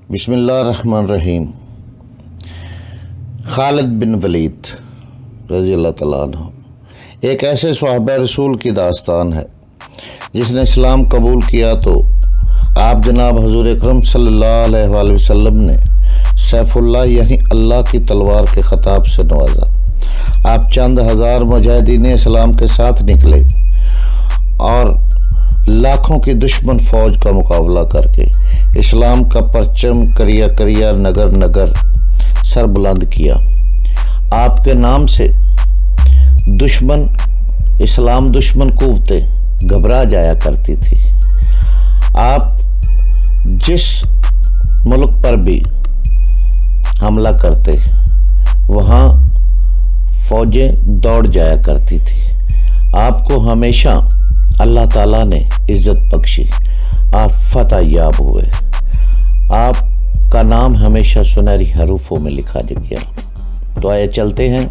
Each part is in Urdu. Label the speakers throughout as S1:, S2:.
S1: بسم اللہ الرحمن الرحیم۔ خالد بن ولید رضی اللہ تعالیٰ عنہ ایک ایسے صحابہ رسول کی داستان ہے جس نے اسلام قبول کیا تو آپ جناب حضور اکرم صلی اللہ علیہ وآلہ وسلم نے سیف اللہ یعنی اللہ کی تلوار کے خطاب سے نوازا۔ آپ چند ہزار مجاہدین اسلام کے ساتھ نکلے اور لاکھوں کی دشمن فوج کا مقابلہ کر کے اسلام کا پرچم کریا کریا نگر نگر سر بلند کیا۔ آپ کے نام سے دشمن اسلام دشمن قوتیں گھبرا جایا کرتی تھی۔ آپ جس ملک پر بھی حملہ کرتے وہاں فوجیں دوڑ جایا کرتی تھی۔ آپ کو ہمیشہ اللہ تعالیٰ نے عزت بخشی، آپ فتح یاب ہوئے، آپ کا نام ہمیشہ سنہری حروفوں میں لکھا گیا۔ تو آئے چلتے ہیں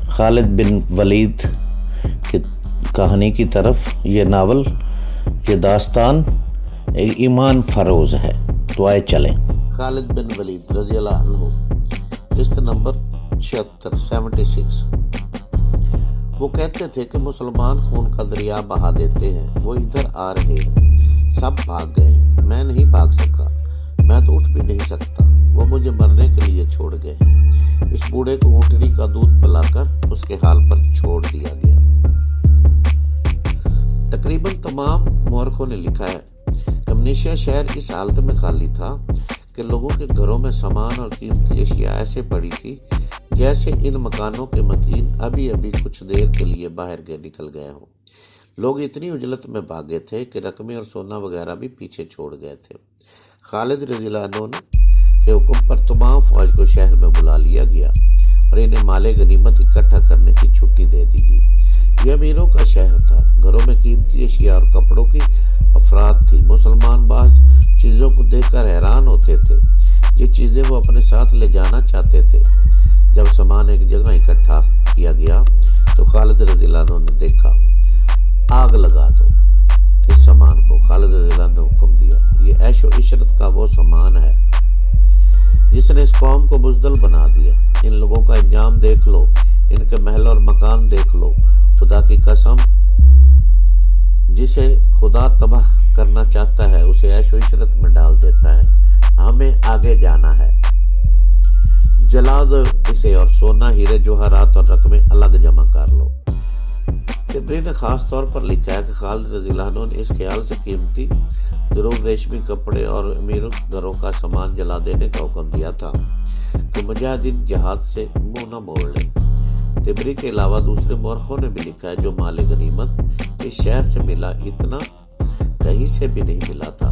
S1: خالد بن ولید کی کہانی کی طرف۔ یہ ناول، یہ داستان ایمان فروز ہے۔ تو آئے چلیں۔ خالد بن ولید رضی اللہ عنہ، قسط نمبر 76۔ وہ کہتے تھے کہ مسلمان خون کا دریا بہا دیتے ہیں، وہ ادھر آ رہے ہیں، سب بھاگ گئے ہیں، میں نہیں بھاگ سکا، میں تو اٹھ بھی نہیں سکتا، وہ مجھے مرنے کے لیے چھوڑ گئے۔ اس بوڑھے کو اونٹنی کا دودھ پلا کر اس کے حال پر چھوڑ دیا گیا۔ تقریباً تمام مورخوں نے لکھا ہے کہ منیشیا شہر اس حالت میں خالی تھا کہ لوگوں کے گھروں میں سامان اور قیمتی اشیاء ایسے پڑی تھی جیسے ان مکانوں کے مکین ابھی کچھ دیر کے لیے باہر نکل گئے ہوں۔ لوگ اتنی عجلت میں بھاگے تھے کہ رقمیں اور سونا وغیرہ بھی پیچھے چھوڑ گئے تھے۔ خالد رضی اللہ عنہ کے حکم پر تمام فوج کو شہر میں بلا لیا گیا اور انہیں مال غنیمت اکٹھا کرنے کی چھٹی دے دی گئی۔ یہ امیروں کا شہر تھا، گھروں میں قیمتی اشیاء اور کپڑوں کی افراد تھی۔ مسلمان بعض چیزوں کو دیکھ کر حیران ہوتے تھے، یہ چیزیں وہ اپنے ساتھ لے جانا چاہتے تھے۔ جب سامان ایک جگہ اکٹھا کیا گیا تو خالد رضی اللہ عنہ نے دیکھا، آگ لگا دو اس سامان کو۔ خالد رضی اللہ عنہ نے حکم دیا، یہ عیش و عشرت کا وہ سامان ہے جس نے اس قوم کو بزدل بنا دیا۔ ان لوگوں کا انجام دیکھ لو، ان کے محل اور مکان دیکھ لو۔ خدا کی قسم، جسے خدا تباہ کرنا چاہتا ہے اسے عیش و عشرت میں ڈال دیتا ہے۔ ہمیں آگے جانا ہے، جلا دو اسے اور سونا، ہیرے جوہرات اور رقمیں الگ جمع کر لو۔ طبری نے خاص طور پر لکھا ہے کہ خالد رضی اللہ عنہ نے اس خیال سے قیمتی ضرور ریشمی کپڑے اور امیر گھروں کا سامان جلا دینے کا حکم دیا تھا کہ مجاہدین جہاد سے منہ نہ موڑ لیں۔ طبری کے علاوہ دوسرے مورخوں نے بھی لکھا ہے جو مال غنیمت اس شہر سے ملا اتنا کہیں سے بھی نہیں ملا تھا۔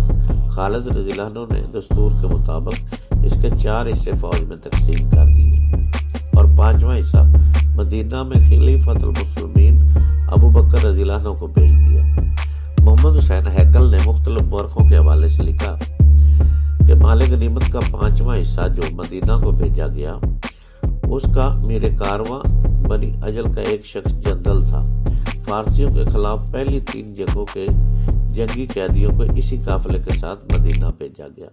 S1: خالد رضی اللہ عنہ نے دستور کے مطابق اس کے 4 حصے فوج میں تقسیم کر دیے اور 5واں حصہ مدینہ میں خلیفۃ المسلمین ابو بکر رضی اللہ عنہ کو بھیج دیا۔ محمد حسین ہیکل نے مختلف مورخوں کے حوالے سے لکھا کہ مال غنیمت کا 5واں حصہ جو مدینہ کو بھیجا گیا اس کا امیر کارواں بنی اجل کا ایک شخص جندل تھا۔ فارسیوں کے خلاف پہلی 3 جنگوں کے جنگی قیدیوں کو اسی قافلے کے ساتھ مدینہ بھیجا گیا۔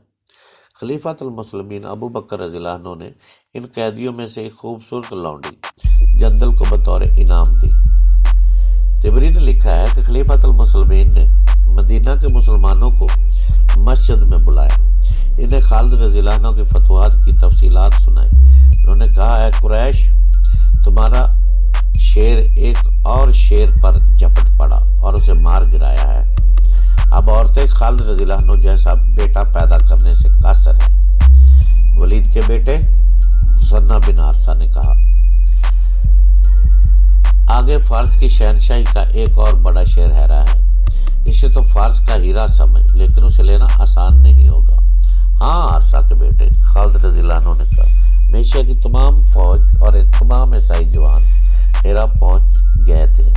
S1: خلیفۃ المسلمین ابو بکر رضی اللہ عنہ نے ان قیدیوں میں سے ایک خوبصورت لونڈی جندل کو بطور انعام دی۔ طبری نے لکھا ہے کہ خلیفۃ المسلمین نے مدینہ کے مسلمانوں کو مسجد میں بلایا، انہیں خالد رضی اللہ عنہ کی فتوحات کی تفصیلات سنائی۔ انہوں نے کہا، اے قریش، تمہارا شیر ایک اور شیر پر جھپٹ پڑا اور اسے مار گرایا ہے۔ اب عورتیں خالد رضی اللہ عنہ جیسا بیٹا پیدا کرنے سے قاصر ہیں۔ ولید کے بیٹے ثنا بن حارثہ نے کہا، آگے فارس کی شہنشاہی کا ایک اور بڑا شیر ٹھہرا ہے، اسے تو فارس کا ہیرا سمجھ، لیکن اسے لینا آسان نہیں ہوگا۔ ہاں حارثہ کے بیٹے، خالد رضی اللہ عنہ نے کہا، منیشیا کی تمام فوج اور تمام عیسائی جوان ہیرا پہنچ گئے تھے،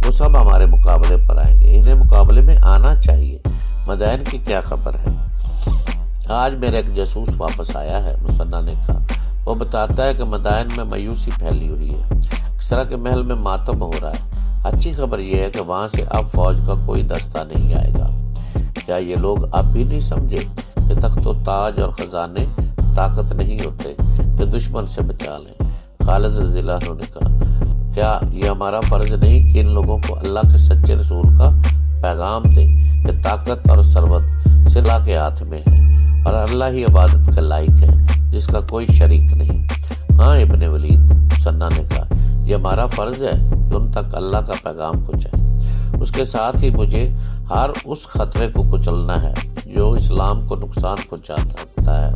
S1: وہ سب ہمارے مقابلے پر آئیں گے، انہیں مقابلے میں آنا چاہیے۔ مدائن کی کیا خبر ہے؟ آج میرا ایک جاسوس واپس آیا ہے، مسنہ نے کہا، وہ بتاتا ہے کہ مدائن میں مایوسی پھیلی ہوئی ہے، کسریٰ کے محل میں ماتم ہو رہا ہے۔ اچھی خبر یہ ہے کہ وہاں سے اب فوج کا کوئی دستہ نہیں آئے گا۔ کیا یہ لوگ اب بھی نہیں سمجھے کہ تخت و تاج اور خزانے طاقت نہیں ہوتے کہ دشمن سے بچا لیں؟ خالد رضی اللہ عنہ نے کہا کیا یہ ہمارا فرض نہیں کہ ان لوگوں کو اللہ کے سچے رسول کا پیغام دیں کہ طاقت اور ثروت سے اللہ کے ہاتھ میں ہے اور اللہ ہی عبادت کا لائق ہے جس کا کوئی شریک نہیں؟ ہاں ابن ولید مسنہ نے کہا یہ ہمارا فرض ہے کہ ان تک اللہ کا پیغام پہنچائے، اس کے ساتھ ہی مجھے ہر اس خطرے کو کچلنا ہے جو اسلام کو نقصان پہنچا سکتا ہے۔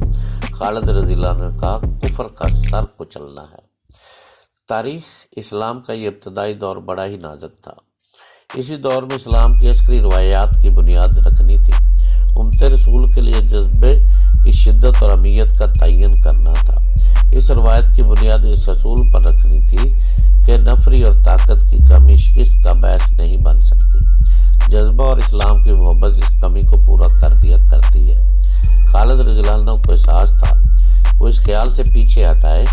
S1: خالد رضی اللہ عنہ نے کہا کفر کا سر کچلنا ہے۔ تاریخ اسلام کا یہ ابتدائی دور بڑا ہی نازک تھا۔ اسی دور میں اسلام کی عسکری روایات کی بنیاد رکھنی تھی۔ امت رسول کے لیے جذبے کی شدت اور اہمیت کا تعین کرنا تھا۔ اس روایت کی بنیاد اس اصول پر رکھنی تھی کہ نفری اور طاقت کی کمی شکست کا باعث نہیں بن سکتی۔ جذبہ اور اسلام کی محبت اس کمی کو پورا کر دیا کرتی ہے۔ خالد رضی اللہ عنہ کو احساس تھا، وہ اس خیال سے پیچھے ہٹائے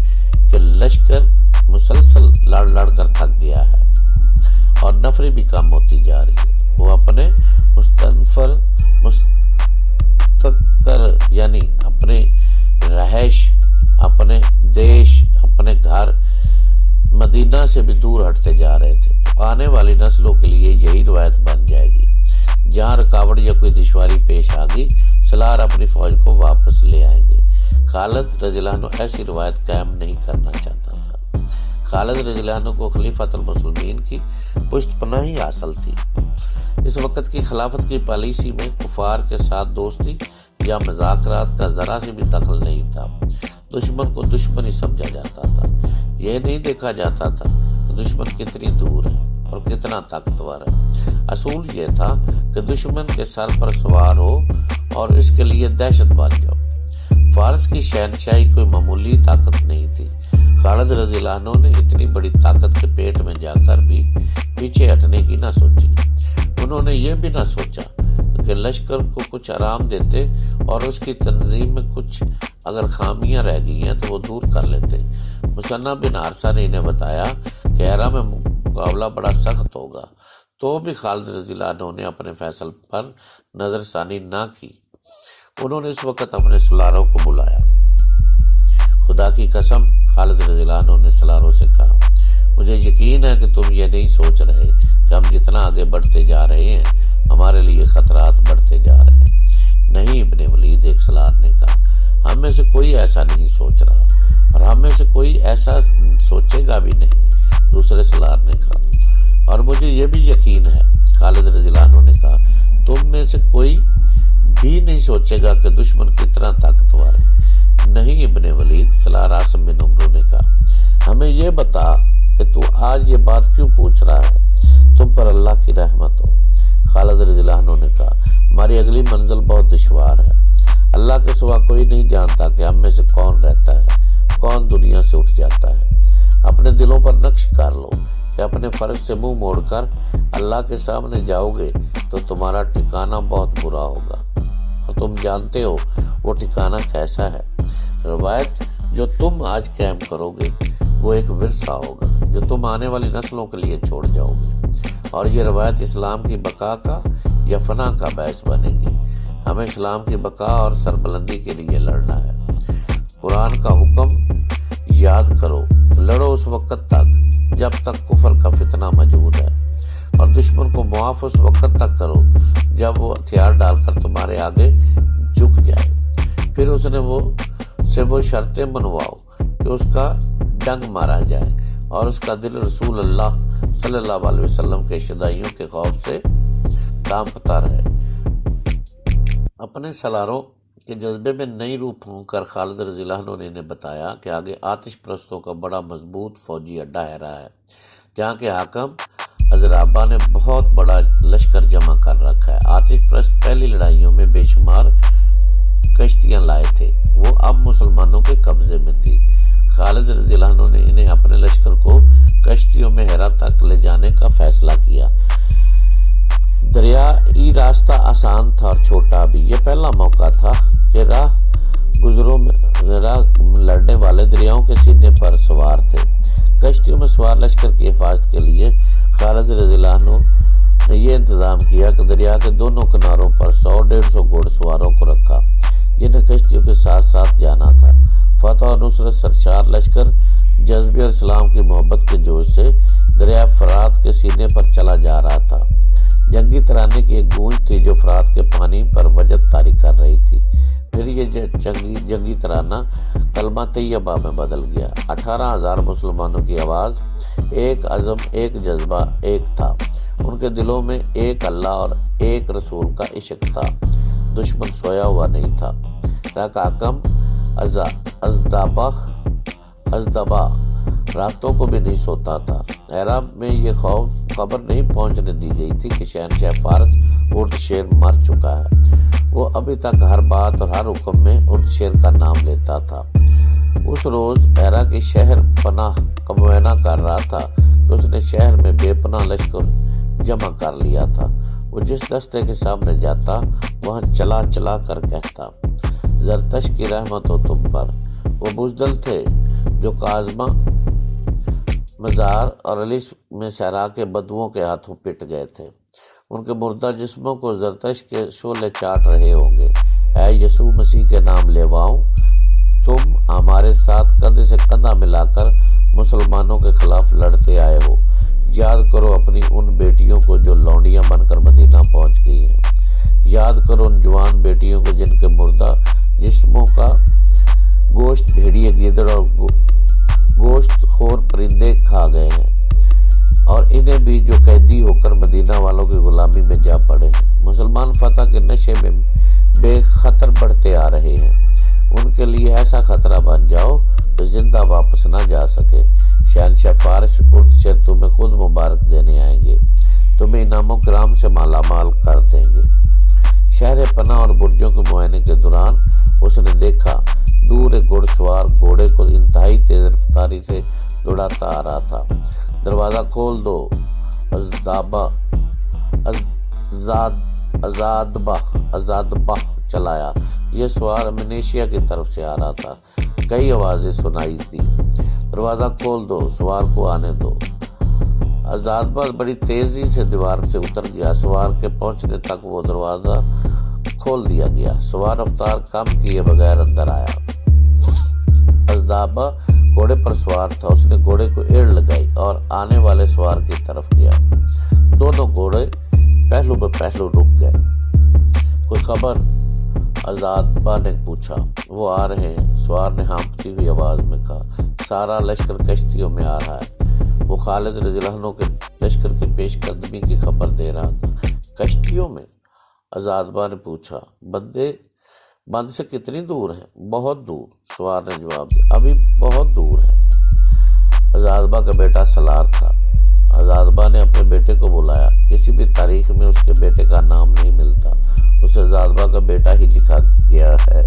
S1: کہ لشکر مسلسل لڑ لڑ کر تھک گیا ہے اور نفری بھی کم ہوتی جا رہی ہے۔ وہ اپنے مستقر یعنی اپنے رہائش، اپنے دیش، اپنے گھر مدینہ سے بھی دور ہٹتے جا رہے تھے۔ آنے والی نسلوں کے لیے یہی روایت بن جائے گی، جہاں رکاوٹ یا کوئی دشواری پیش آ گئی سلار اپنی فوج کو واپس لے آئیں گے۔ خالد رضی اللہ عنہ ایسی روایت قائم نہیں کرنا چاہتا تھا۔ خالد رضی اللہ عنہ کو خلیفۃ المسلمین کی پشت پناہی حاصل تھی۔ اس وقت کی خلافت کی پالیسی میں کفار کے ساتھ دوستی یا مذاکرات کا ذرا سے بھی دخل نہیں تھا۔ دشمن کو دشمن ہی سمجھا جاتا تھا، یہ نہیں دیکھا جاتا تھا کہ دشمن کتنی دور ہے اور کتنا طاقتور ہے۔ اصول یہ تھا کہ دشمن کے سر پر سوار ہو اور اس کے لیے دہشت بن جاؤ۔ فارس کی شہنشاہی کوئی معمولی طاقت نہیں تھی۔ خالد رضی اللہ عنہ نے اتنی بڑی طاقت کے پیٹ میں جا کر بھی پیچھے ہٹنے کی نہ سوچی۔ انہوں نے یہ بھی نہ سوچا کہ لشکر کو کچھ آرام دیتے اور اس کی تنظیم میں کچھ اگر خامیاں رہ گئی ہیں تو وہ دور کر لیتے۔ مسنہ بن عرصہ نے انہیں بتایا کہ ہیرا میں مقابلہ بڑا سخت ہوگا، تو بھی خالد رضی اللہ عنہ نے اپنے فیصل پر نظر ثانی نہ کی۔ انہوں نے اس وقت اپنے سلاروں کو بلایا۔ خدا کی قسم، خالد رضی اللہ عنہ نے سلاروں سے کہا، مجھے یقین ہے کہ تم یہ نہیں سوچ رہے کہ ہم جتنا آگے بڑھتے جا رہے ہیں ہمارے لیے خطرات بڑھتے جا رہے ہیں۔ نہیں ابن ولید، ایک سلار نے کہا، ہم میں سے کوئی ایسا نہیں سوچ رہا اور ہم میں سے کوئی ایسا سوچے گا بھی نہیں، دوسرے سلار نے کہا، اور مجھے یہ بھی یقین ہے، خالد رضی اللہ عنہ نے کہا، تم میں سے کوئی بھی نہیں سوچے گا کہ دشمن کتنا طاقتور ہے۔ نہیں ابن ولید، سلار عاصم بن عمرو نے کہا، ہمیں یہ بتا کہ تو آج یہ بات کیوں پوچھ رہا ہے؟ تم پر اللہ کی رحمت ہو۔ خالد رضی اللہ عنہ نے کہا، ہماری اگلی منزل بہت دشوار ہے۔ اللہ کے سوا کوئی نہیں جانتا کہ ہم میں سے کون رہتا ہے، کون دنیا سے اٹھ جاتا ہے۔ اپنے دلوں پر نقش کر لو کہ اپنے فرض سے منہ موڑ کر اللہ کے سامنے جاؤ گے تو تمہارا ٹھکانہ بہت برا ہوگا، اور تم جانتے ہو وہ ٹھکانہ کیسا ہے۔ روایت جو تم آج قائم کرو گے وہ ایک ورثہ ہوگا جو تم آنے والی نسلوں کے لیے چھوڑ جاؤ گے، اور یہ روایت اسلام کی بقا کا یا فنا کا باعث بنے گی۔ ہمیں اسلام کی بقا اور سربلندی کے لیے لڑنا ہے۔ قرآن کا حکم یاد کرو، لڑو اس وقت تک جب تک کفر کا فتنہ موجود ہے، اور دشمن کو معاف اس وقت تک کرو جب وہ ہتھیار ڈال کر تمہارے آگے جھک جائے۔ پھر سے وہ شرطیں منواؤ کہ اس کا ڈنگ مارا جائے اور اس کا دل رسول اللہ صلی اللہ علیہ وسلم کے شدائیوں کے خوف سے کانپتا رہے۔ اپنے سلاروں کے جذبے میں نئی روح پھونک کر خالد رضی اللہ عنہ نے انہیں بتایا کہ آگے آتش پرستوں کا بڑا مضبوط فوجی اڈا رہا ہے، جہاں کے حاکم عزرابہ نے بہت بڑا لشکر جمع کر رکھا ہے۔ آتش پرست پہلی لڑائیوں میں بے شمار کشتیاں لائے تھے، وہ اب مسلمانوں کے قبضے میں تھی۔ خالد رضی اللہ عنہ نے انہیں اپنے لشکر کو کشتیوں میں ہیرا تک لے جانے کا فیصلہ کیا۔ دریائی راستہ آسان تھا اور چھوٹا بھی۔ یہ پہلا موقع تھا کہ راہ لڑنے والے دریاؤں کے سینے پر سوار تھے۔ کشتیوں میں سوار لشکر کی حفاظت کے لیے خالد رضی اللہ عنہ نے یہ انتظام کیا کہ دریا کے دونوں کناروں پر 100-150 گھوڑ سواروں کو رکھا جنہیں کشتیوں کے ساتھ ساتھ جانا تھا۔ فتح اور نصرت سرشار لشکر جذبے اور اسلام کی محبت کے جوش سے دریا فرات کے سینے پر چلا جا رہا تھا۔ جنگی ترانے کی ایک گونج تھی جو فرات کے پانی پر وجد طاری کر رہی تھی۔ پھر یہ جنگی ترانہ کلمہ طیبہ میں بدل گیا۔ 18,000 مسلمانوں کی آواز، ایک عزم، ایک جذبہ، ایک تھا۔ ان کے دلوں میں ایک اللہ اور ایک رسول کا عشق تھا۔ دشمن سویا ہوا نہیں تھا۔ رکاکم ازدبا راتوں کو بھی نہیں سوتا تھا۔ عرب میں یہ خبر نہیں پہنچنے دی گئی تھی کہ شہنشاہ فارس اردشیر مر چکا ہے۔ وہ ابھی تک ہر بات اور ہر حکم میں اردشیر کا نام لیتا تھا۔ اس روز ایرا کی شہر پناہ کا معائنہ کر رہا تھا کہ اس نے شہر میں بے پناہ لشکر جمع کر لیا تھا۔ وہ جس دستے کے سامنے جاتا وہاں چلا چلا کر کہتا، زرتش کی رحمت ہو تم پر۔ وہ بزدل تھے جو کاظمہ مزار اور علی میں صحرا کے بدوؤں کے ہاتھوں پٹ گئے تھے۔ ان کے مردہ جسموں کو زرتش کے شعلے چاٹ رہے ہوں گے۔ اے یسوع مسیح کے نام لیواؤں، تم ہمارے ساتھ کندھے سے کندھا ملا کر مسلمانوں کے خلاف لڑتے آئے ہو۔ یاد کرو اپنی ان بیٹیوں کو جو لونڈیاں بن کر مدینہ پہنچ گئی ہیں۔ یاد کرو ان جوان بیٹیوں کو جن کے مردہ جسموں کا گوشت بھیڑیے گیدڑ اور گوشت خور پرندے کھا گئے ہیں، اور انہیں بھی جو قیدی ہو کر مدینہ والوں کی غلامی میں جا پڑے ہیں۔ مسلمان فتح کے نشے میں بے خطر بڑھتے آ رہے ہیں۔ ان کے لیے ایسا خطرہ بن جاؤ کہ زندہ واپس نہ جا سکے۔ شہنشاہ فارس اردشیر تمہیں خود مبارک دینے آئیں گے، تمہیں انعام کرام سے مالا مال کر دیں گے۔ شہر پناہ اور برجوں کے معائنے کے دوران اس نے دیکھا دور ایک گھڑ سوار گھوڑے کو انتہائی تیز رفتاری سے دوڑاتا آ رہا تھا۔ دروازہ کھول دو، ازادبہ چلایا۔ یہ سوار منیشیا کی طرف سے آ رہا تھا۔ کئی آوازیں سنائی دی، دروازہ کھول دو، سوار کو آنے دو۔ ازادبہ بڑی تیزی سے دیوار سے اتر گیا۔ سوار کے پہنچنے تک وہ دروازہ کھول دیا گیا۔ سوار رفتار کم کیے بغیر اندر آیا۔ ازادبہ گھوڑے پر سوار تھا۔ اس نے گھوڑے کو ایڑ لگائی اور آنے والے سوار کی طرف گیا۔ دونوں گھوڑے پہلو بہ پہلو رک گئے۔ کوئی خبر؟ ازادبہ نے پوچھا۔ وہ آ رہے ہیں، سوار نے ہانپتی ہوئی آواز میں کہا۔ سارا لشکر کشتیوں میں آ رہا ہے۔ وہ خالد رضی اللہ عنہ کے لشکر کی پیش قدمی کی خبر دے رہا تھا۔ کشتیوں میں؟ ازادبہ نے پوچھا۔ بند سے کتنی دور ہیں؟ بہت دور، سوار نے جواب دیا، ابھی بہت دور ہے۔ ازادبہ کا بیٹا سالار تھا۔ ازادبہ نے اپنے بیٹے کو بلایا۔ کسی بھی تاریخ میں اس کے بیٹے کا نام نہیں ملتا، اسے ازادبہ کا بیٹا ہی لکھا گیا ہے۔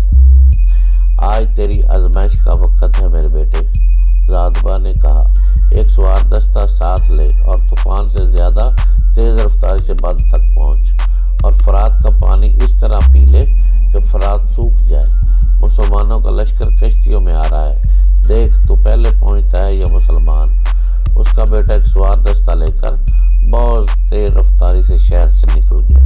S1: آج تیری آزمائش کا وقت ہے میرے بیٹے، ازادبہ نے کہا۔ ایک سوار دستہ ساتھ لے اور طوفان سے زیادہ تیز رفتاری سے بند تک پہنچ، اور فرات کا پانی اس طرح پی لے کہ فرات سوکھ جائے۔ مسلمانوں کا لشکر کشتیوں میں آ رہا ہے، دیکھ تو پہلے پہنچتا ہے یا مسلمان۔ اس کا بیٹا ایک سوار دستہ لے کر بہت تیز رفتاری سے شہر سے نکل گیا۔